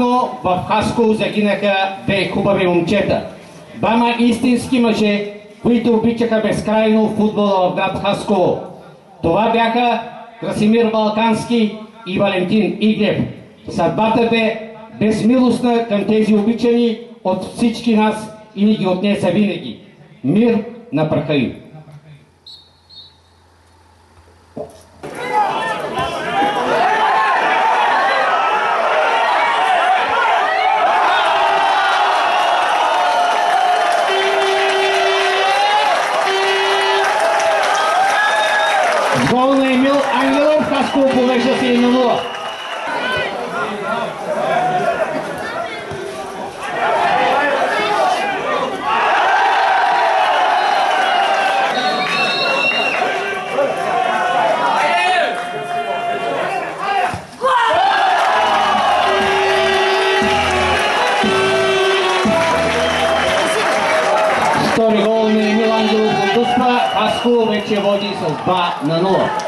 В Хасково загинаха две хубави момчета. Двама истински мъже, които обичаха безкрайно футбола в град Хасково. Това бяха Красимир Балкански и Валентин Иглев. Съдбата бе безмилостна към тези обичани от всички нас и ни ги отнесе винаги. Мир на праха им! Гол на Емил Ангелов, Хасково повежда се 1-0. Втори гол на Емил Ангелов отпусна, Хасково вече води с 2-0.